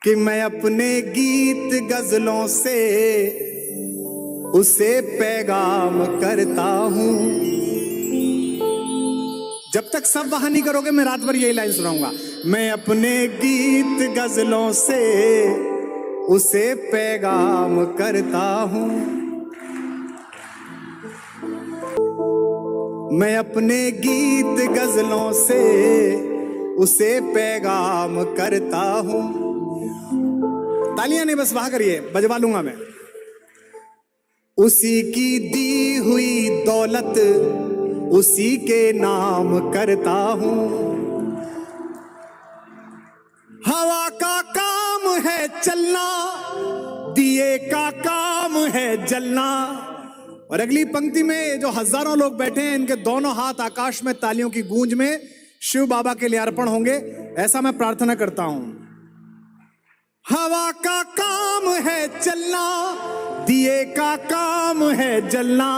कि मैं अपने गीत गजलों से उसे पैगाम करता हूं। जब तक सब वहां नहीं करोगे मैं रात भर यही लाइन सुनाऊंगा। मैं अपने गीत गजलों से उसे पैगाम करता हूं। मैं अपने गीत गजलों से उसे पैगाम करता हूं। तालियां नहीं बस वहां करिए, बजवा लूंगा मैं। उसी की दी हुई दौलत उसी के नाम करता हूं। हवा का काम है चलना, दिए का काम है जलना। और अगली पंक्ति में जो हजारों लोग बैठे हैं, इनके दोनों हाथ आकाश में तालियों की गूंज में शिव बाबा के लिए अर्पण होंगे, ऐसा मैं प्रार्थना करता हूं। हवा का काम है चलना, दिए का काम है जलना।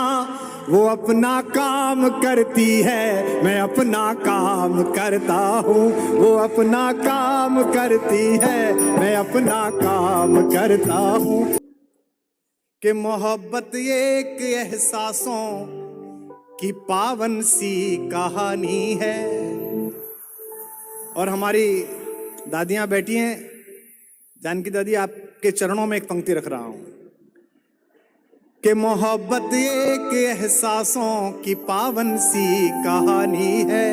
वो अपना काम करती है, मैं अपना काम करता हूँ। वो अपना काम करती है, मैं अपना काम करता हूँ। कि मोहब्बत एक एहसासों की पावन सी कहानी है। और हमारी दादियां बैठी हैं, जानकी दादी, आपके चरणों में एक पंक्ति रख रहा हूं कि मोहब्बत एक एहसासों की पावन सी कहानी है।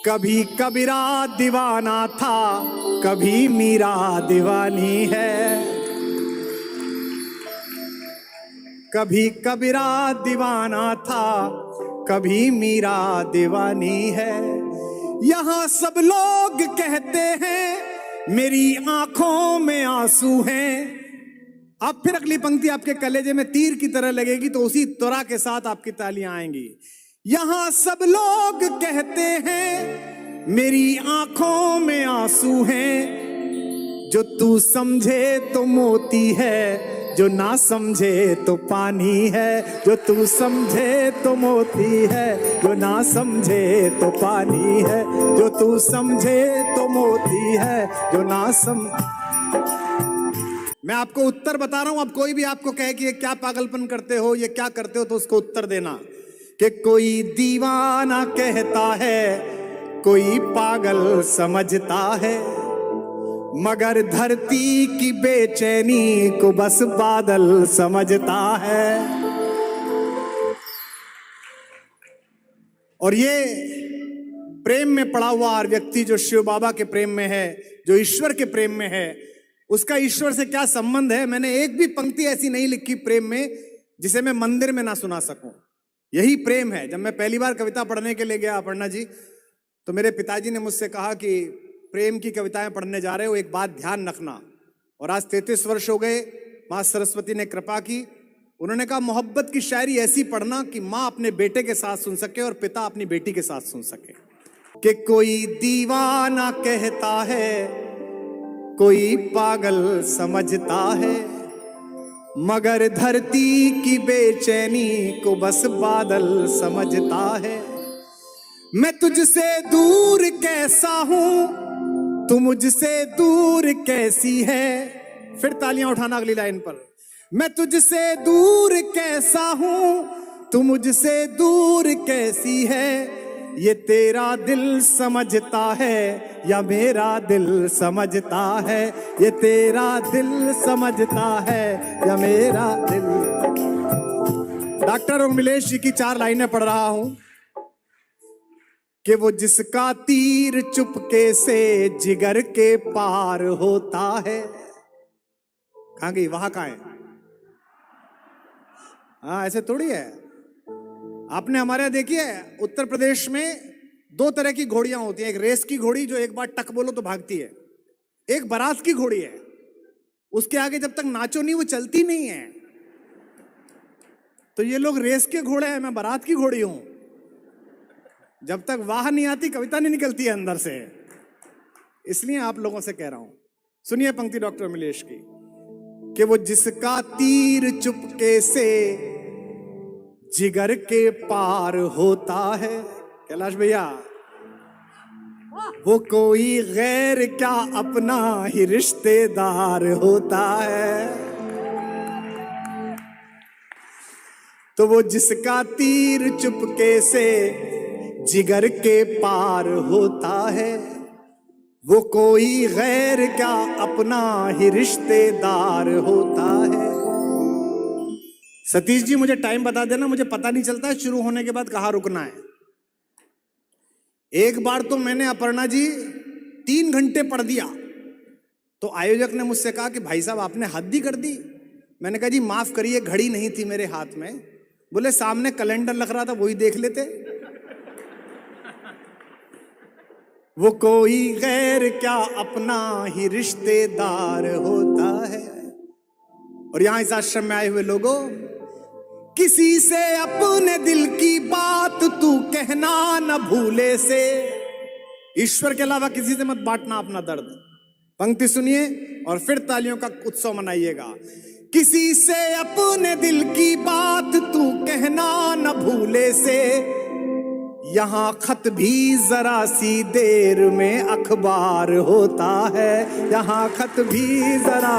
कभी कबीरा दीवाना था, कभी मीरा दीवानी है। कभी कबीरा दीवाना था, कभी मीरा दीवानी है। यहां सब लोग कहते हैं मेरी आंखों में आंसू हैं। अब फिर अगली पंक्ति आपके कलेजे में तीर की तरह लगेगी, तो उसी त्वरा के साथ आपकी तालियां आएंगी। यहां सब लोग कहते हैं मेरी आंखों में आंसू हैं। जो तू समझे तो मोती है, जो ना समझे तो पानी है। जो तू समझे तो मोती है, जो ना समझे तो पानी है। जो तू समझे तो मोती है, जो ना मैं आपको उत्तर बता रहा हूं। अब कोई भी आपको कहे कि ये क्या पागलपन करते हो, ये क्या करते हो, तो उसको उत्तर देना कि कोई दीवाना कहता है, कोई पागल समझता है। मगर धरती की बेचैनी को बस बादल समझता है। और ये प्रेम में पड़ा हुआ व्यक्ति जो शिव बाबा के प्रेम में है, जो ईश्वर के प्रेम में है, उसका ईश्वर से क्या संबंध है। मैंने एक भी पंक्ति ऐसी नहीं लिखी प्रेम में जिसे मैं मंदिर में ना सुना सकूं। यही प्रेम है। जब मैं पहली बार कविता पढ़ने के लिए गया अपर्णा जी, तो मेरे पिताजी ने मुझसे कहा कि प्रेम की कविताएं पढ़ने जा रहे हो, एक बात ध्यान रखना। और आज 33 वर्ष हो गए, माँ सरस्वती ने कृपा की। उन्होंने कहा मोहब्बत की शायरी ऐसी पढ़ना कि माँ अपने बेटे के साथ सुन सके और पिता अपनी बेटी के साथ सुन सके। कि कोई दीवाना कहता है, कोई पागल समझता है। मगर धरती की बेचैनी को बस बादल समझता है। मैं तुझसे दूर कैसा हूं, तू मुझसे दूर कैसी है। फिर तालियां उठाना अगली लाइन पर। मैं तुझसे दूर कैसा हूं, तू मुझसे दूर कैसी है। ये तेरा दिल समझता है या मेरा दिल समझता है। ये तेरा दिल समझता है या मेरा दिल। डॉक्टर उर्मिलेश जी की 4 लाइनें पढ़ रहा हूं कि वो जिसका तीर चुपके से जिगर के पार होता है। कहां गई, वहां कहां है? हाँ, ऐसे थोड़ी है। आपने हमारे यहाँ देखी है, उत्तर प्रदेश में 2 तरह की घोड़ियां होती हैं। एक रेस की घोड़ी जो एक बार टक बोलो तो भागती है, एक बारात की घोड़ी है। उसके आगे जब तक नाचो नहीं वो चलती नहीं है। तो ये लोग रेस के घोड़े हैं, मैं बारात की घोड़ी हूं। जब तक वाह नहीं आती कविता नहीं निकलती है अंदर से। इसलिए आप लोगों से कह रहा हूं, सुनिए पंक्ति डॉक्टर उर्मिलेश की कि वो जिसका तीर चुपके से जिगर के पार होता है। कैलाश भैया, वो कोई गैर क्या अपना ही रिश्तेदार होता है। तो वो जिसका तीर चुपके से जिगर के पार होता है, वो कोई गैर क्या अपना ही रिश्तेदार होता है। सतीश जी मुझे टाइम बता देना, मुझे पता नहीं चलता है शुरू होने के बाद कहाँ रुकना है। एक बार तो मैंने अपर्णा जी 3 घंटे पढ़ दिया, तो आयोजक ने मुझसे कहा कि भाई साहब आपने हद ही कर दी। मैंने कहा जी माफ करिए, घड़ी नहीं थी मेरे हाथ में। बोले सामने कैलेंडर लग रहा था, वही देख लेते। वो कोई गैर क्या अपना ही रिश्तेदार होता है। और यहां इस आश्रम में आए हुए लोगों, किसी से अपने दिल की बात तू कहना न भूले से। ईश्वर के अलावा किसी से मत बांटना अपना दर्द। पंक्ति सुनिए और फिर तालियों का उत्सव मनाइएगा। किसी से अपने दिल की बात तू कहना न भूले से, यहां खत भी जरा सी देर में अखबार होता है। यहां खत भी जरा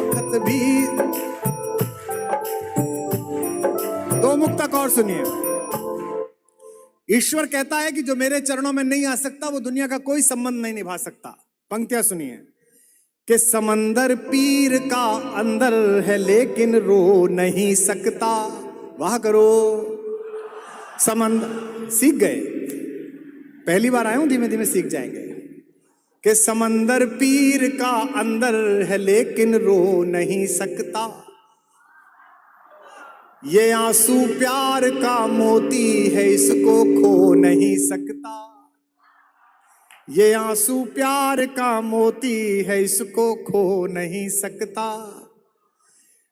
खत भी। 2 मुक्तक और सुनिए। ईश्वर कहता है कि जो मेरे चरणों में नहीं आ सकता वो दुनिया का कोई संबंध नहीं निभा सकता। पंक्तियां सुनिए कि समंदर पीर का अंदर है लेकिन रो नहीं सकता। वाह करो। समंदर सीख गए, पहली बार आए हूं, धीमे धीमे सीख जाएंगे। कि समंदर पीर का अंदर है लेकिन रो नहीं सकता। ये आंसू प्यार का मोती है, इसको खो नहीं सकता। ये आंसू प्यार का मोती है, इसको खो नहीं सकता।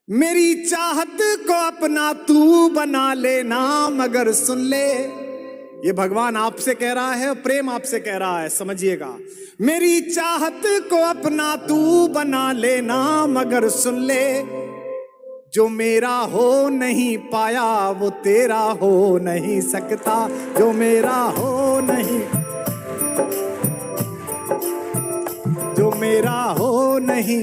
मेरी चाहत को अपना तू बना लेना, मगर सुन ले, ये भगवान आपसे कह रहा है, प्रेम आपसे कह रहा है, समझिएगा। मेरी चाहत को अपना तू बना लेना, मगर सुन ले, जो मेरा हो नहीं पाया वो तेरा हो नहीं सकता। जो मेरा हो नहीं, जो मेरा हो नहीं